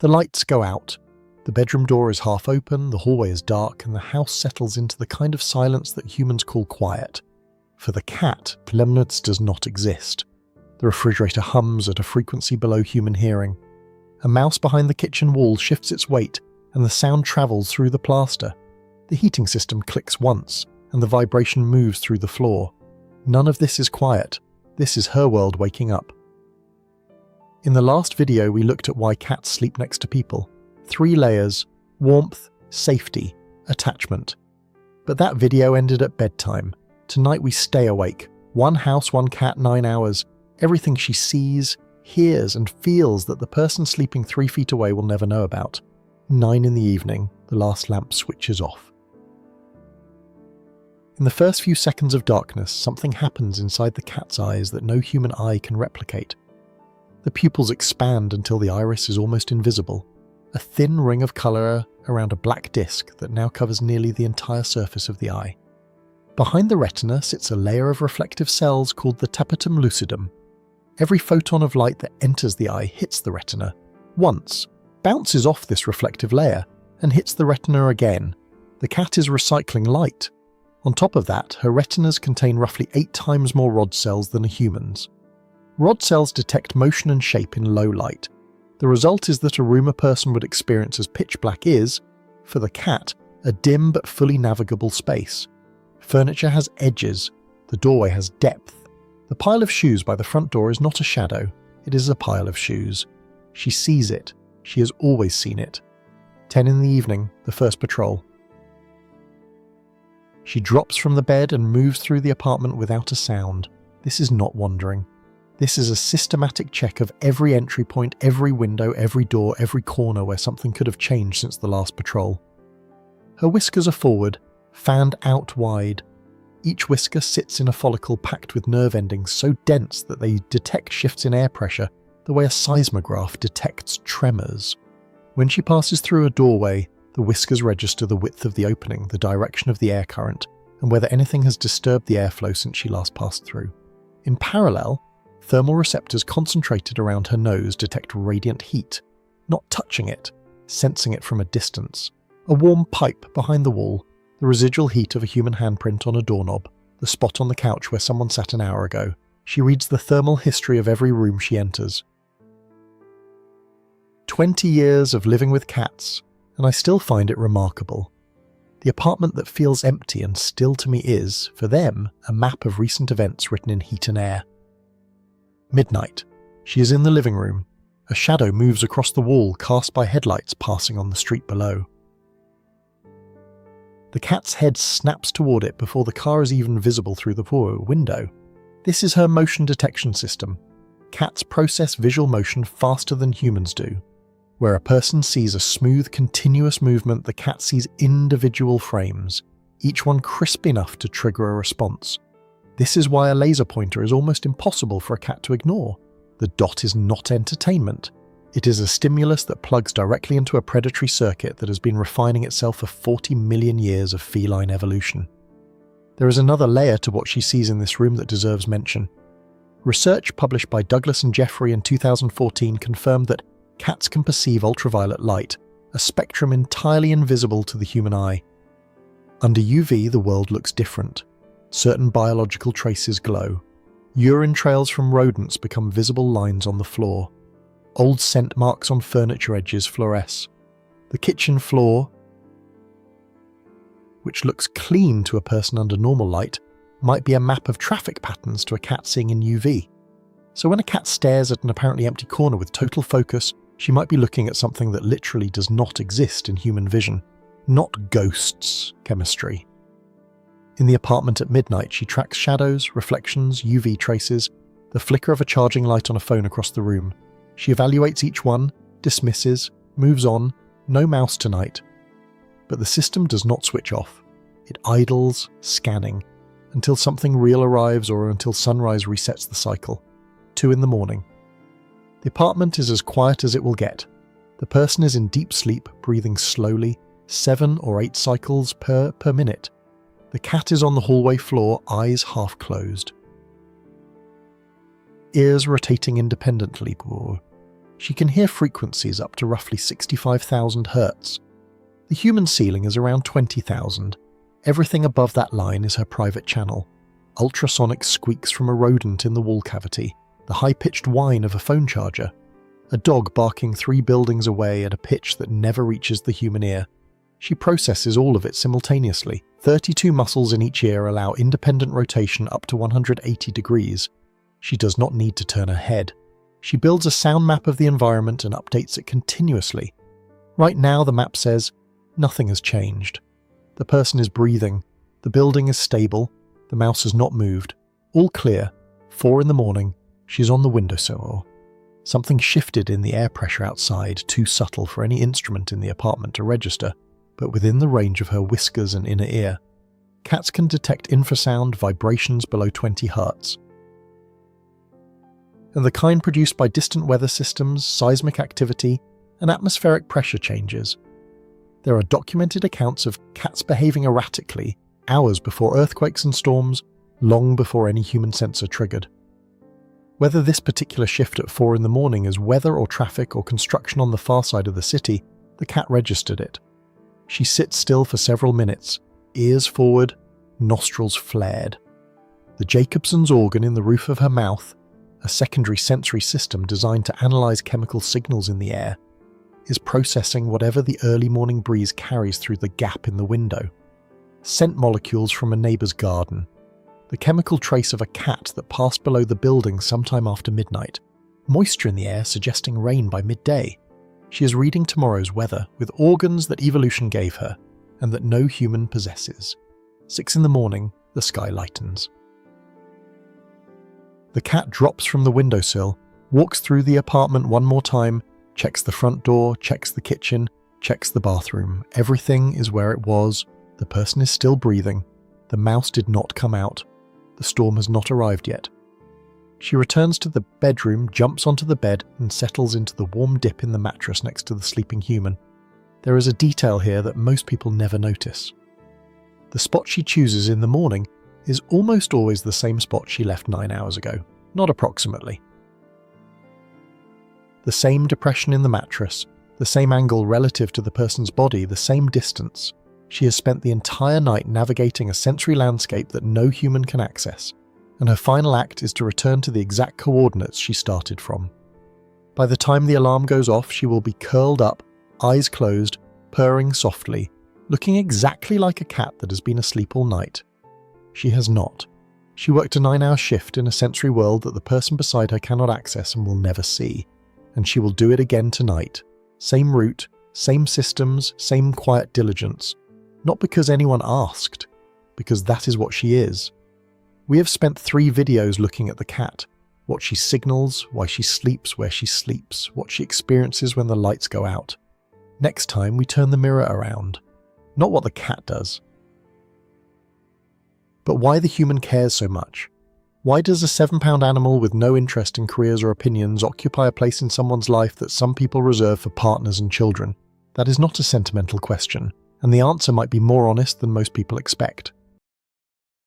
The lights go out. The bedroom door is half open, the hallway is dark, and the house settles into the kind of silence that humans call quiet. For the cat, Lemnitz does not exist. The refrigerator hums at a frequency below human hearing. A mouse behind the kitchen wall shifts its weight, and the sound travels through the plaster. The heating system clicks once, and the vibration moves through the floor. None of this is quiet. This is her world waking up. In the last video, we looked at why cats sleep next to people. 3 layers: warmth, safety, attachment. But that video ended at bedtime. Tonight we stay awake. 1 house, 1 cat, 9 hours. Everything she sees, hears, and feels that the person sleeping 3 feet away will never know about. 9 in the evening, the last lamp switches off. In the first few seconds of darkness, something happens inside the cat's eyes that no human eye can replicate. The pupils expand until the iris is almost invisible, a thin ring of colour around a black disc that now covers nearly the entire surface of the eye. Behind the retina sits a layer of reflective cells called the tapetum lucidum. Every photon of light that enters the eye hits the retina once, bounces off this reflective layer, and hits the retina again. The cat is recycling light. On top of that, her retinas contain roughly 8 times more rod cells than a human's. Rod cells detect motion and shape in low light. The result is that a room a person would experience as pitch black is, for the cat, a dim but fully navigable space. Furniture has edges. The doorway has depth. The pile of shoes by the front door is not a shadow. It is a pile of shoes. She sees it. She has always seen it. 10 in the evening, the first patrol. She drops from the bed and moves through the apartment without a sound. This is not wandering. This is a systematic check of every entry point, every window, every door, every corner where something could have changed since the last patrol. Her whiskers are forward, fanned out wide. Each whisker sits in a follicle packed with nerve endings so dense that they detect shifts in air pressure the way a seismograph detects tremors. When she passes through a doorway, the whiskers register the width of the opening, the direction of the air current, and whether anything has disturbed the airflow since she last passed through. In parallel, thermal receptors concentrated around her nose detect radiant heat, not touching it, sensing it from a distance. A warm pipe behind the wall, the residual heat of a human handprint on a doorknob, the spot on the couch where someone sat an hour ago. She reads the thermal history of every room she enters. 20 years of living with cats, and I still find it remarkable. The apartment that feels empty and still to me is, for them, a map of recent events written in heat and air. Midnight. She is in the living room. A shadow moves across the wall cast by headlights passing on the street below. The cat's head snaps toward it before the car is even visible through the window. This is her motion detection system. Cats process visual motion faster than humans do. Where a person sees a smooth, continuous movement, the cat sees individual frames, each one crisp enough to trigger a response. This is why a laser pointer is almost impossible for a cat to ignore. The dot is not entertainment. It is a stimulus that plugs directly into a predatory circuit that has been refining itself for 40 million years of feline evolution. There is another layer to what she sees in this room that deserves mention. Research published by Douglas and Jeffrey in 2014 confirmed that cats can perceive ultraviolet light, a spectrum entirely invisible to the human eye. Under UV, the world looks different. Certain biological traces glow. Urine trails from rodents become visible lines on the floor. Old scent marks on furniture edges fluoresce. The kitchen floor, which looks clean to a person under normal light, might be a map of traffic patterns to a cat seeing in UV. So when a cat stares at an apparently empty corner with total focus, she might be looking at something that literally does not exist in human vision. Not ghosts chemistry. In the apartment at midnight, she tracks shadows, reflections, UV traces, the flicker of a charging light on a phone across the room. She evaluates each one, dismisses, moves on, no mouse tonight. But the system does not switch off. It idles, scanning, until something real arrives or until sunrise resets the cycle. 2 in the morning. The apartment is as quiet as it will get. The person is in deep sleep, breathing slowly, 7 or 8 cycles per minute. The cat is on the hallway floor, eyes half closed. Ears rotating independently. She can hear frequencies up to roughly 65,000 hertz. The human ceiling is around 20,000. Everything above that line is her private channel. Ultrasonic squeaks from a rodent in the wall cavity, the high-pitched whine of a phone charger, a dog barking 3 buildings away at a pitch that never reaches the human ear. She processes all of it simultaneously. 32 muscles in each ear allow independent rotation up to 180 degrees. She does not need to turn her head. She builds a sound map of the environment and updates it continuously. Right now, the map says, nothing has changed. The person is breathing. The building is stable. The mouse has not moved. All clear. 4 in the morning. She's on the windowsill. Something shifted in the air pressure outside, too subtle for any instrument in the apartment to register, but within the range of her whiskers and inner ear. Cats can detect infrasound vibrations below 20 hertz. And the kind produced by distant weather systems, seismic activity, and atmospheric pressure changes. There are documented accounts of cats behaving erratically hours before earthquakes and storms, long before any human sensor triggered. Whether this particular shift at 4 in the morning is weather or traffic or construction on the far side of the city, the cat registered it. She sits still for several minutes, ears forward, nostrils flared. The Jacobson's organ in the roof of her mouth, a secondary sensory system designed to analyze chemical signals in the air, is processing whatever the early morning breeze carries through the gap in the window. Scent molecules from a neighbor's garden. The chemical trace of a cat that passed below the building sometime after midnight. Moisture in the air suggesting rain by midday. She is reading tomorrow's weather with organs that evolution gave her and that no human possesses. 6 in the morning, the sky lightens. The cat drops from the windowsill, walks through the apartment one more time, checks the front door, checks the kitchen, checks the bathroom. Everything is where it was. The person is still breathing. The mouse did not come out. The storm has not arrived yet. She returns to the bedroom, jumps onto the bed, and settles into the warm dip in the mattress next to the sleeping human. There is a detail here that most people never notice. The spot she chooses in the morning is almost always the same spot she left 9 hours ago, not approximately. The same depression in the mattress, the same angle relative to the person's body, the same distance. She has spent the entire night navigating a sensory landscape that no human can access, and her final act is to return to the exact coordinates she started from. By the time the alarm goes off, she will be curled up, eyes closed, purring softly, looking exactly like a cat that has been asleep all night. She has not. She worked a 9-hour shift in a sensory world that the person beside her cannot access and will never see, and she will do it again tonight. Same route, same systems, same quiet diligence. Not because anyone asked, because that is what she is. We have spent 3 videos looking at the cat, what she signals, why she sleeps where she sleeps, what she experiences when the lights go out. Next time we turn the mirror around, not what the cat does. But why the human cares so much? Why does a 7-pound animal with no interest in careers or opinions occupy a place in someone's life that some people reserve for partners and children? That is not a sentimental question, and the answer might be more honest than most people expect.